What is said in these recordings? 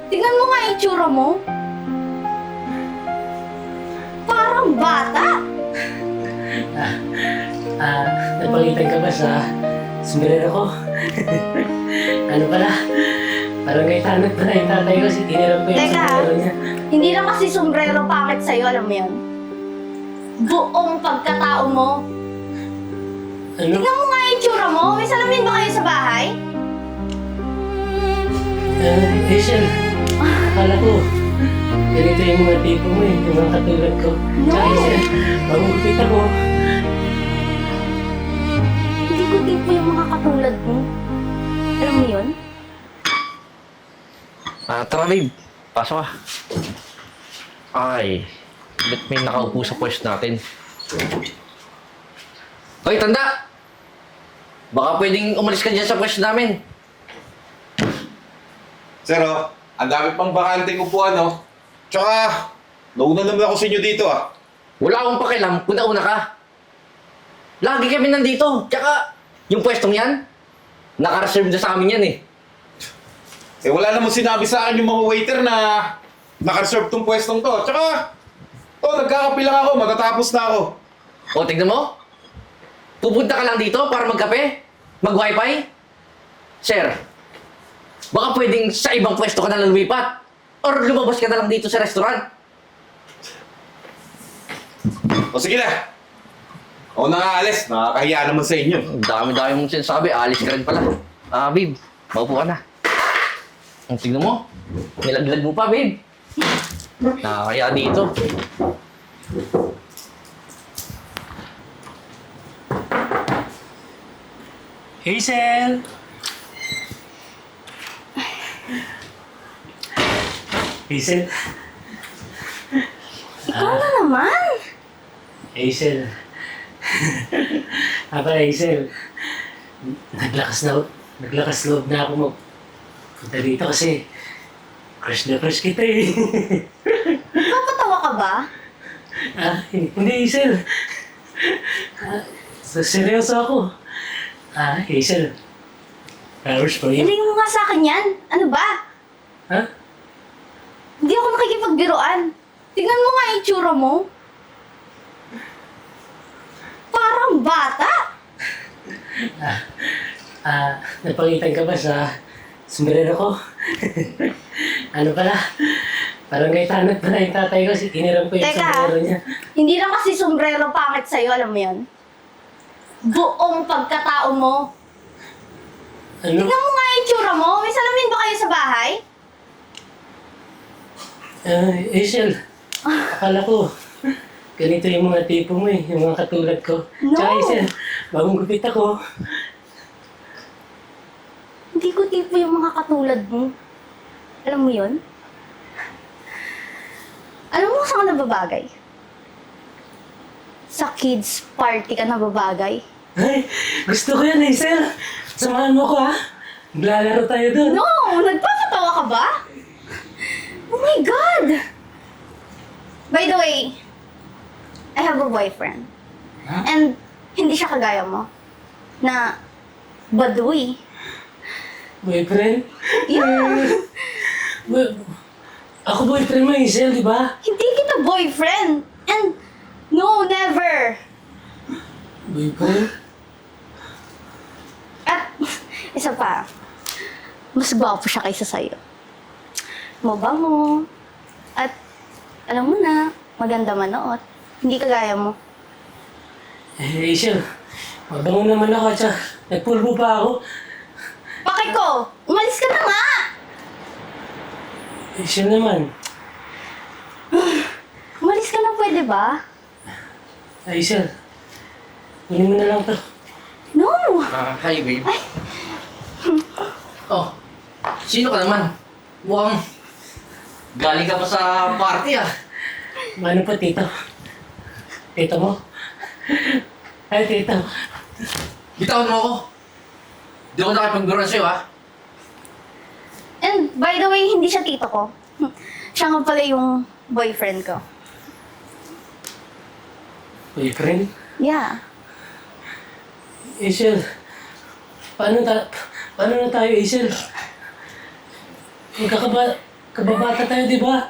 Tignan mo nga yung itsura mo. Parang bata. Napagitan ka ba sa sombrero ko? Ano pala? Parang may tanot pala yung tatay ko. Tinirap ko yung Teka, sombrero niya. hindi lang kasi sombrero pangit sa'yo, alam mo yun? Buong pagkatao mo. Ano? Tignan mo nga yung itsura mo. May salamin ba kayo sa bahay? Rachel, akala ko, ganito yung mga tipo mo eh, yung mga katulad ko. No. Tsaka Rachel, magugupit ako. Hindi ko tipo yung mga katulad mo. Alam mo yun? Tara babe, pasok ka. Ay, ba't may nakaupo sa pwesto natin? Hoy, tanda! Baka pwedeng umalis ka dyan sa pwesto namin. Sir, ang dami pang bakanting upuan, no? Tsaka, nauna naman ako sa inyo dito, ah. Wala akong pakialam kung nauna ka. Lagi kami nandito. Tsaka, yung pwestong yan, naka-reserve na sa amin yan eh. Eh, wala namang sinabi sa akin yung mga waiter na naka-reserve tong pwestong to. Tsaka, nagkakape lang ako, matatapos na ako. O, tignan mo. Pupunta ka lang dito para magkape? Mag-wifi? Sir, baka pwedeng sa ibang pwesto ka na lang lumipat. Or lumabas ka na lang dito sa restaurant. O, sige na. Ako na nga alis, nakakahiya naman sa inyo. Ang dami-dami mong sinasabi, alis ka rin pala. Babe, maupo ka na. Ang tignan mo, nilaglag mo pa, babe. Nakakaya dito. Hazel! Hazel! Ikaw na naman. Hazel! Hazel, naglakas loob na ako magpunta dito kasi crush na crush kita eh. Papatawa ka ba? Hindi Hazel. Seryoso ako. Hazel. Flowers for you. Ilingin mo nga sa akin yan. Ano ba? Ha? Hindi ako nakikipagbiruan. Tignan mo nga yung itsura mo. Parang bata. Napagitan ka ba sa sombrero ko? Ano pala? Parang may tanot pala yung tatay ko. Tinirap ko yung Teka, sombrero niya. hindi lang kasi sombrero pangit sa'yo, alam mo yun? Buong pagkatao mo. Ano? Tignan mo nga yung itsura mo. May salamin ba kayo sa bahay? Hazel, akala ko, ganito yung mga tipo mo eh, yung mga katulad ko. No. Tsaka Hazel, bagong gupit ako. Hindi ko tipo yung mga katulad mo. Alam mo yun? Alam mo saan ka nababagay? Sa kids party ka nababagay. Ay, gusto ko yan Hazel. Samahan mo ko ha. Maglalaro tayo dun. No! Nagpapatawa ka ba? Oh my God! By the way, I have a boyfriend. Huh? And hindi siya kagaya mo. Na baduy. Boyfriend? Yeah. Ako boyfriend mo Hazel, di ba? Hindi kita boyfriend. And no, never. Boyfriend? At isa pa, mas gwapo siya kaysa sa'yo. Mabango. At alam mo na, maganda manoot. Hindi kagaya mo. Hazel, mabango naman ako at nagpulbo pa ako. Bakit ko? Umalis ka na nga! Hazel naman. Umalis ka na, pwede ba? Hazel, kunin mo na lang to. No! Hi babe. Ay. Oh, sino ka naman? Mukhang galing ka pa sa party ah. Ano pa, tito? Tito mo? Ay, tito. Bitawan mo ako. Di ako nakipagbiruan sa'yo ah. And by the way, hindi siya tito ko. Siya nga pala yung boyfriend ko. Boyfriend? Yeah. Hazel, paano na tayo, Hazel? Kababata tayo, di ba?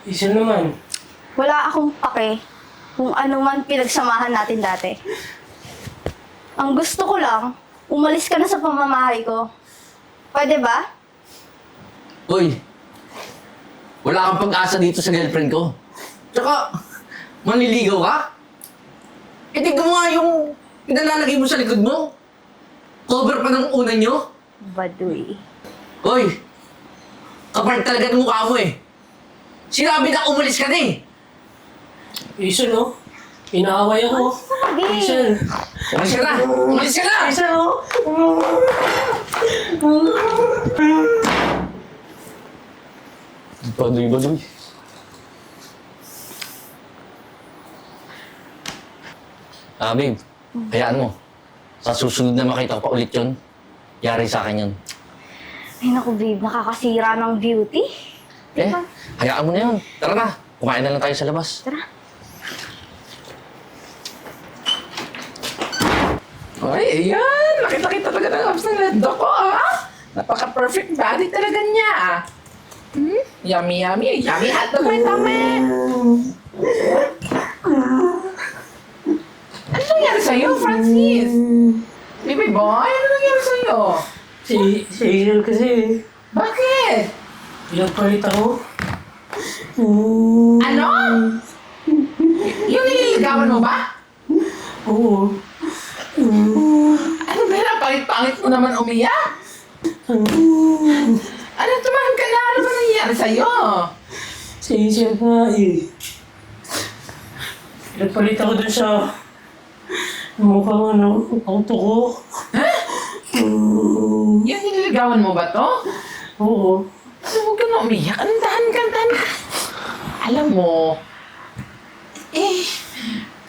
Isa naman. Wala akong pake kung ano man pinagsamahan natin dati. Ang gusto ko lang, umalis ka na sa pamamahay ko. Pwede ba? Uy, wala kang pag-asa dito sa girlfriend ko. Tsaka, manliligaw ka? E di gumawa yung pinalalagay mo sa likod mo. Cover pa ng una nyo. Baduy. Uy, kapal talaga ng mukha mo eh. Sinabi na umalis ka na eh. Isa, no? Inaaway ako. Isa. Umalis ka na! Umalis ka na! Isa, no? Baduy. Babe, hayaan mo. Sa susunod na makita ko pa ulit yun, yari sa akin yun. Ay naku babe, nakakasira ng beauty. Eh, hayaan mo na yun. Tara na, kumain na lang tayo sa labas. Tara. Ay, ayan! Nakita-kita talaga ng abs ng lendo ko, ah! Napaka-perfect body talaga niya, ah! Yummy, yummy! Yummy hot dog, my tummy! Ano nangyari sa'yo, Francis? Baby boy, ano nangyari sa'yo? Si Hazel kasi. Bakit? Pinagpalit ako. Ano? Yung nililigawan mo ba? Oo. Ano ba yan? Pangit-pangit mo naman umiyak? Ano, tumahan ka na? Ano ba nangyari sa'yo? Si Hazel nga eh. Pinagpalit ako dun sa mukhang auto ko. Yung nililigawan mo ba to? Oo. Ano, huwag ka na umiyak. Anong dahan ka, dahan ka. Alam mo,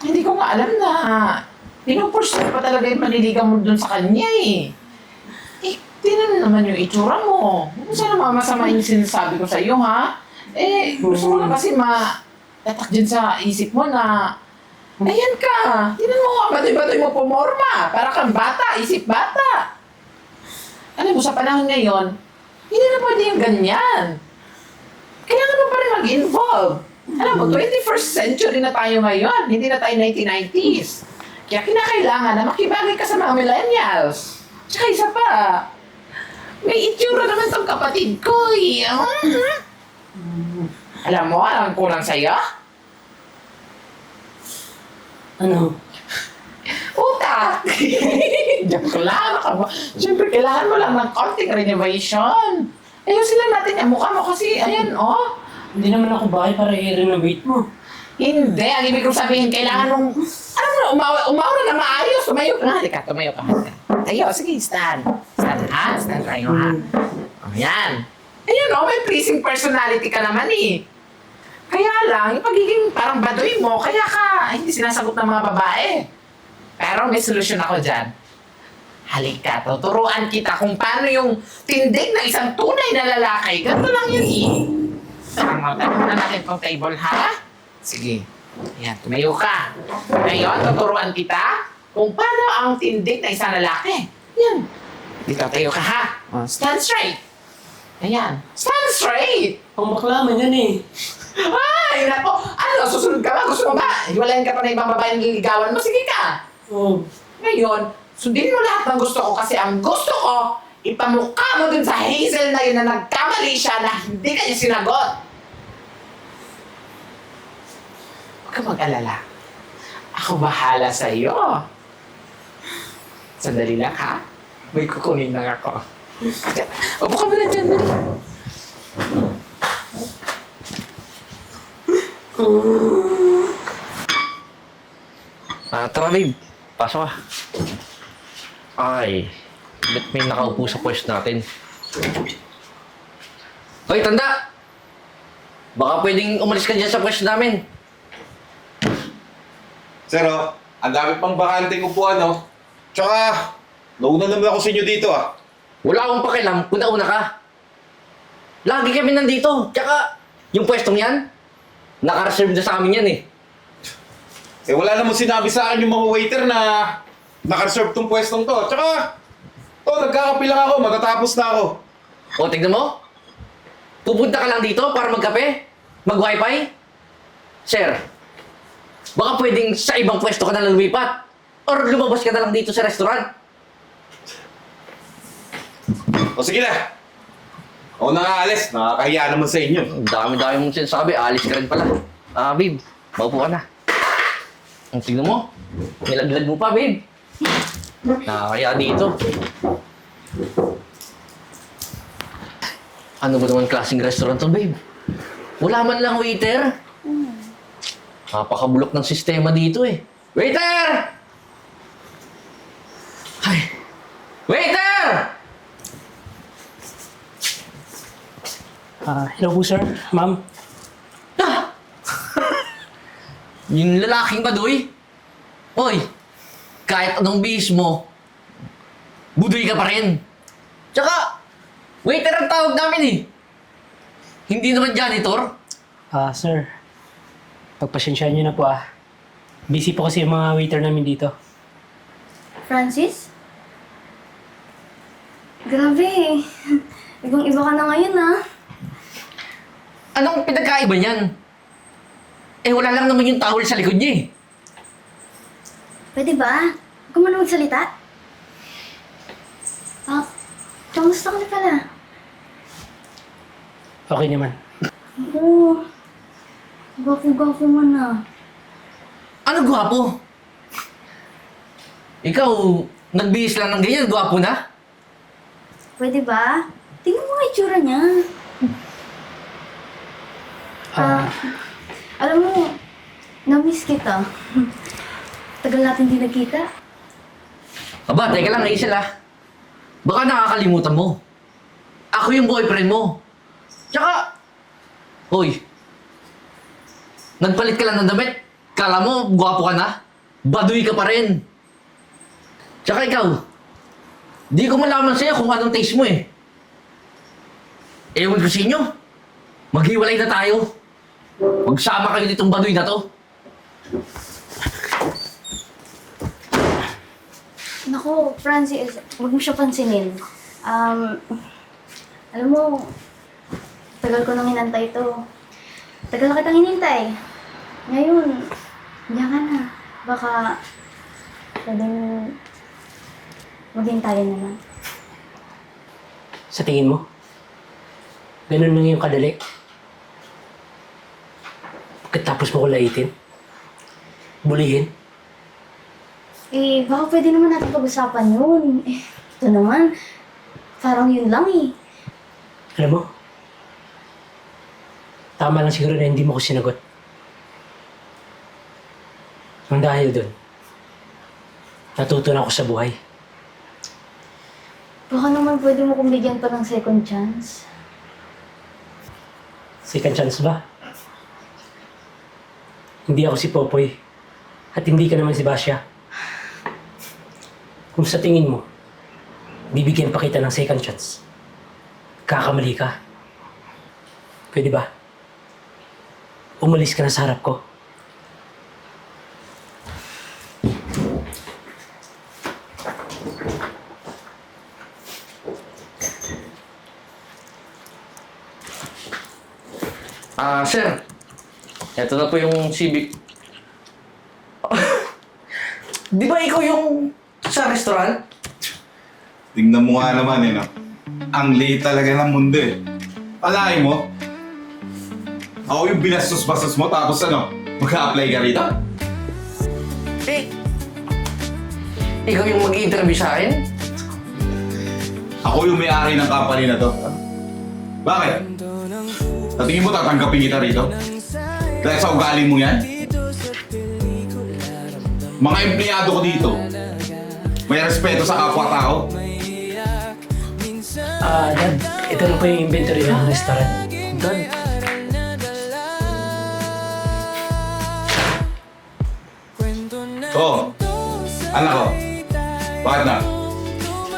hindi ko nga alam na pinupursue pa talaga yung panliligaw mo dun sa kanya eh. Tinan naman yung itsura mo. Hindi sana mamasama yung sinasabi ko sa iyo, ha? Gusto mo na kasi tatak dyan sa isip mo na ayan ka. Tinan mo nga, badoy-badoy mo pumorma. Para kang bata, isip bata. Alam mo, sa panahon ngayon, hindi na pwede yung ganyan. Kailangan mo pa rin mag-involve. Alam mo, 21st century na tayo ngayon. Hindi na tayo 1990s. Kaya kinakailangan na makibagay ka sa mga millennials. Tsaka isa pa, may itsura naman tong kapatid ko eh. Alam mo, alam ko lang sa'yo? Ano? Utak! Joke lang. Siyempre, kailangan mo lang ng konting renovation. Ayusin lang natin yung mukha mo kasi, ayan, oh. Hindi naman ako bahay para i-renovate mo. Hindi. Ang ibig kong sabihin, kailangan mong, umawra na maayos. Tumayo ka nga. Halika, tumayo ka. Tayo, sige, stand. Stand, ha? Stand tayo, ha? O, yan. Ayan, oh, may pleasing personality ka naman, eh. Kaya lang, yung pagiging parang baduy mo, kaya ka hindi sinasagot ng mga babae. Pero may solusyon ako dyan. Halika, tuturuan kita kung paano yung tindig ng isang tunay na lalaki. Ganito lang yun, eh. Tama na natin tong table, ha? Sige. Ayan, tumayo ka. Ngayon, tuturuan kita kung paano ang tindig ng isang lalaki. Yan. Dito, tayo ka, ha? Oh, stand straight. Ayan. Stand straight! Pang baklaman yan eh. Ay, nako! Ano, susunod ka ba? Gusto mo ba? Hiwalayan ka pa ng ibang babae ng liligawan mo? Sige ka! Oo. Ngayon, sundin mo lahat ng gusto ko kasi ang gusto ko, ipamukha mo dun sa Hazel na yun na nagkamali siya na hindi kanya sinagot. Huwag ka mag-alala. Ako bahala sa iyo. Sandali lang, ha? May kukunin lang ako. Upo ka muna dyan, dali. Tara babe, pasok ka. Ay, ba't may nakaupo sa pwesto natin? Hoy, tanda! Baka pwedeng umalis ka dyan sa pwesto namin. Sir, oh, ang dami pang bakanteng upuan, oh. Tsaka, nauna naman ako sa inyo dito, ah. Wala akong pakialam kung nauna ka. Lagi kami nandito. Tsaka, yung pwestong yan, naka-reserve na sa amin yan eh. Eh, wala namang sinabi sa akin yung mga waiter na naka-reserve tong pwestong to. Tsaka, nagkakape lang ako, matatapos na ako. O, tignan mo. Pupunta ka lang dito para magkape? Mag-wifi? Sir, baka pwedeng sa ibang pwesto ka na lang lumipat. Or lumabas ka na lang dito sa restaurant. O sige na. Ako na nga alis. Nakakahiya naman sa inyo. Ang dami-dami mong sinasabi. Alis ka rin pala. Babe, maupo ka na. Ang tignan mo. Nilaglag mo pa, babe. Nakakaya dito. Ano ba naman klaseng restaurant to, babe? Wala man lang waiter. Napakabulok ng sistema dito eh. Waiter! Ay! Waiter! Hello po, sir. Ma'am. Ah! Yung lalaking baduy? Hoy! Kahit anong bihis mo, budoy ka pa rin. Tsaka, waiter ang tawag namin eh. Hindi naman janitor. Sir. Pagpasensyaan niyo na po Busy po kasi yung mga waiter namin dito. Francis? Grabe. Ibang-iba ka na ngayon, Anong pinagkaiba niyan? Eh wala lang naman yung towel sa likod niya eh. Pwede ba? Huwag ka muna magsalita. Kamusta ka na pala? Okay naman. Oo. Gwapo-gwapo mo na. Ano gwapo? Ikaw, nagbihis lang ng ganyan, gwapo na? Pwede ba? Tingnan mo nga itsura niya. Alam mo, na-miss kita. Tagal natin di nagkita. Aba, teka lang, Hazel Baka nakakalimutan mo. Ako yung boyfriend mo. Tsaka, hoy, nagpalit ka lang ng damit. Kala mo, gwapo ka na. Baduy ka pa rin. Tsaka ikaw, di ko malaman sa'yo kung anong taste mo eh. Ewan ko sa inyo. Maghiwalay na tayo. Magsama kayo nitong baduy na to. Naku, Francis, huwag mo siya pansinin. Alam mo, tagal ko nang hinantay ito. Tagal na kitang hinintay. Ngayon, diyan ka na. Baka, pwedeng maghintayan na lang. Sa tingin mo? Ganun lang yung kadali? Pagkatapos mo ko laitin? Bulihin? Baka pwede naman natin pag-usapan yun. Ito naman, parang yun lang Alam mo? Tama lang siguro na hindi mo ko sinagot. Nang dahil dun, natutunan ako sa buhay. Baka naman pwede mo kong bigyan pa ng second chance. Second chance ba? Hindi ako si Popoy. At hindi ka naman si Basya. Kung sa tingin mo, bibigyan pa kita ng second chance, kakamali ka. Pwede ba? Umalis ka na sa harap ko. Sir. Ito na po yung Civic. Di ba ikaw yung sa restaurant? Tingnan mo nga naman no? Ang liit talaga ng mundo eh. Alain mo? Ako yung binastos-bastos mo tapos mag-a-apply ka rito? Eh, ikaw yung mag-i-interview sa akin? Ako yung may-ari ng company na to. Bakit? Sa tingin mo tatanggapin kita rito? Dahil sa ugali mo yan? Mga empleyado ko dito, may respeto sa kapwa-tao. Dad, ito na po yung inventory ng restaurant. Dad. Oh, anak ko. Bakit na?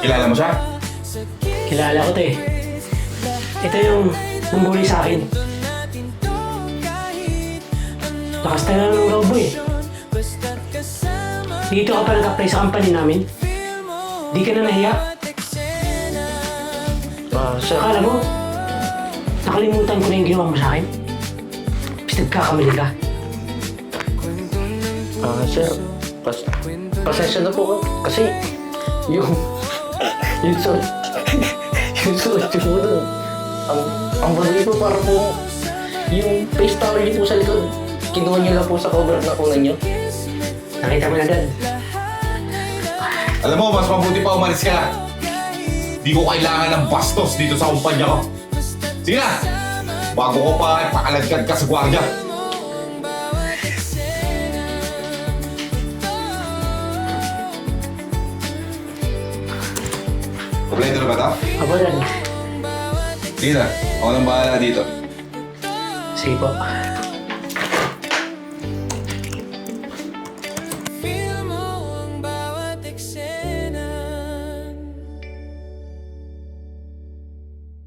Kilala mo siya? Kilala ko to eh. Ito yung nambuli sa akin. Lakas na lang ng loob mo eh. Dito ka pa nag-apply sa company namin. Di ka na nahiya. Sir, Akala mo, nakalimutan ko na yung ginawa mo sa akin? Bis nagkakamali ka. sir, pasensya na po kasi yung suot yung suot yung po dun. Ang bagay po para po yung face towel niyo po sa likod. Kinuha niyo lang po sa cover na kunan niyo. Nakita mo na agad. Alam mo, mas mabuti pa umalis ka na. Di ko kailangan ng bastos dito sa kumpanya ko. Sige na! Bago ko pa pakalagkad ka sa gwardiya. Kompleto na ba ito? Abalan. Sige na, ako nang bahala dito. Sige po.